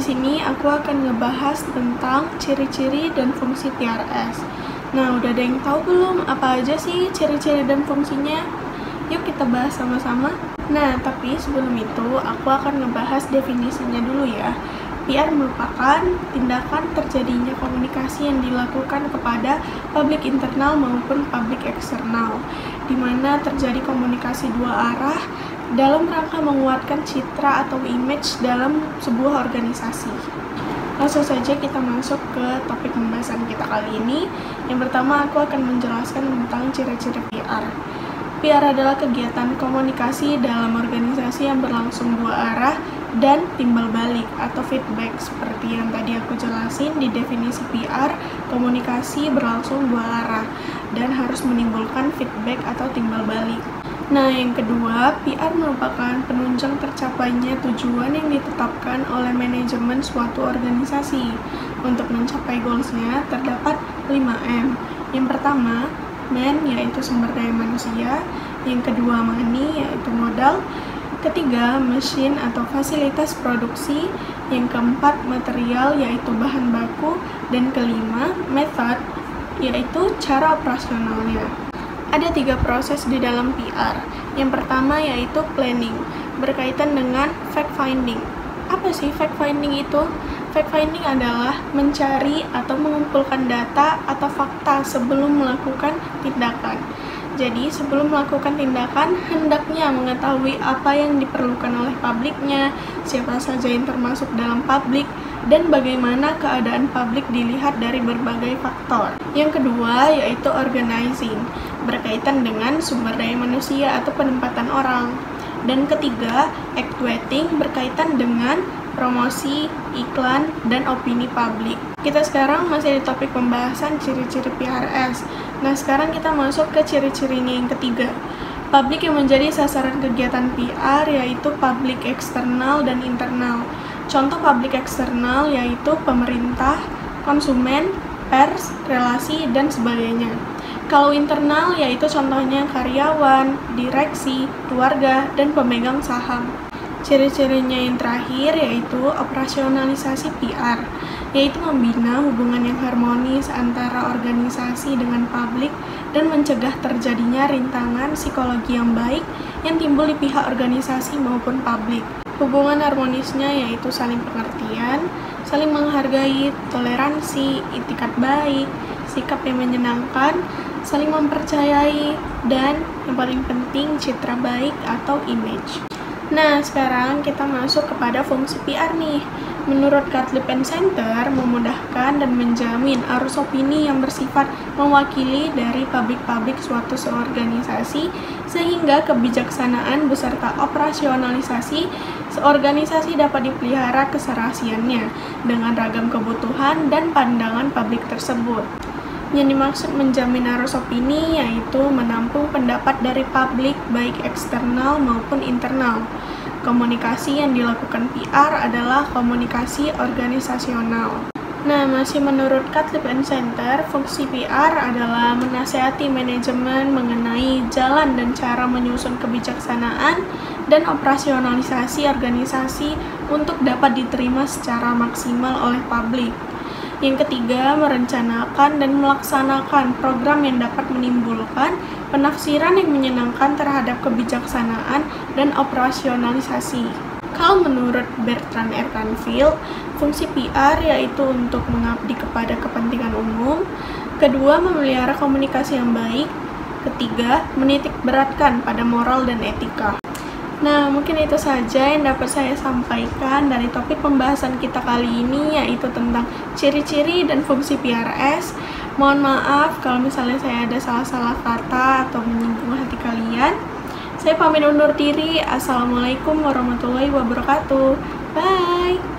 sini aku akan ngebahas tentang ciri-ciri dan fungsi PRS. Nah, udah ada yang tahu belum apa aja sih ciri-ciri dan fungsinya? Yuk kita bahas sama-sama. Nah, tapi sebelum itu aku akan ngebahas definisinya dulu ya. PR merupakan tindakan terjadinya komunikasi yang dilakukan kepada publik internal maupun publik eksternal, di mana terjadi komunikasi dua arah dalam rangka menguatkan citra atau image dalam sebuah organisasi. Langsung saja kita masuk ke topik pembahasan kita kali ini. Yang pertama, aku akan menjelaskan tentang ciri-ciri PR. PR adalah kegiatan komunikasi dalam organisasi yang berlangsung dua arah dan timbal balik atau feedback. Seperti yang tadi aku jelasin di definisi PR, komunikasi berlangsung dua arah dan harus menimbulkan feedback atau timbal balik. Nah, yang kedua, PR merupakan penunjang tercapainya tujuan yang ditetapkan oleh manajemen suatu organisasi. Untuk mencapai goals-nya, terdapat 5M. Yang pertama, man, yaitu sumber daya manusia. Yang kedua, money, yaitu modal. Ketiga, machine atau fasilitas produksi. Yang keempat, material, yaitu bahan baku. Dan kelima, method, yaitu cara operasionalnya. Ada 3 proses di dalam PR. Yang pertama yaitu planning, berkaitan dengan fact-finding. Apa sih fact-finding itu? Fact-finding adalah mencari atau mengumpulkan data atau fakta sebelum melakukan tindakan. Jadi, sebelum melakukan tindakan, hendaknya mengetahui apa yang diperlukan oleh publiknya, siapa saja yang termasuk dalam publik, dan bagaimana keadaan publik dilihat dari berbagai faktor. Yang kedua yaitu organizing, berkaitan dengan sumber daya manusia atau penempatan orang. Dan ketiga, actuating, berkaitan dengan promosi, iklan, dan opini publik. Kita sekarang masih di topik pembahasan ciri-ciri PRS. Nah, sekarang kita masuk ke ciri-cirinya yang ketiga. Publik yang menjadi sasaran kegiatan PR yaitu publik eksternal dan internal. Contoh publik eksternal yaitu pemerintah, konsumen, pers, relasi, dan sebagainya. Kalau internal yaitu contohnya karyawan, direksi, keluarga, dan pemegang saham. Ciri-cirinya yang terakhir yaitu operasionalisasi PR, yaitu membina hubungan yang harmonis antara organisasi dengan publik dan mencegah terjadinya rintangan psikologi yang baik yang timbul di pihak organisasi maupun publik. Hubungan harmonisnya yaitu saling pengertian, saling menghargai, toleransi, itikat baik, sikap yang menyenangkan, saling mempercayai, dan yang paling penting citra baik atau image. Nah, sekarang kita masuk kepada fungsi PR nih. Menurut Gottlieb & Center, memudahkan dan menjamin arus opini yang bersifat mewakili dari publik-publik suatu seorganisasi sehingga kebijaksanaan beserta operasionalisasi seorganisasi dapat dipelihara keserasiannya dengan ragam kebutuhan dan pandangan publik tersebut. Yang dimaksud menjamin arus opini yaitu menampung pendapat dari publik baik eksternal maupun internal. Komunikasi yang dilakukan PR adalah komunikasi organisasional. Nah, masih menurut Gottlieb & Center, fungsi PR adalah menasihati manajemen mengenai jalan dan cara menyusun kebijaksanaan dan operasionalisasi organisasi untuk dapat diterima secara maksimal oleh publik. Yang ketiga, merencanakan dan melaksanakan program yang dapat menimbulkan penafsiran yang menyenangkan terhadap kebijaksanaan dan operasionalisasi. Kalau menurut Bertrand R. Canfield, fungsi PR yaitu untuk mengabdi kepada kepentingan umum. Kedua, memelihara komunikasi yang baik. Ketiga, menitik beratkan pada moral dan etika. Nah, mungkin itu saja yang dapat saya sampaikan dari topik pembahasan kita kali ini, yaitu tentang ciri-ciri dan fungsi PRS. Mohon maaf kalau misalnya saya ada salah-salah kata atau menyinggung hati kalian. Saya pamit undur diri. Assalamualaikum warahmatullahi wabarakatuh. Bye!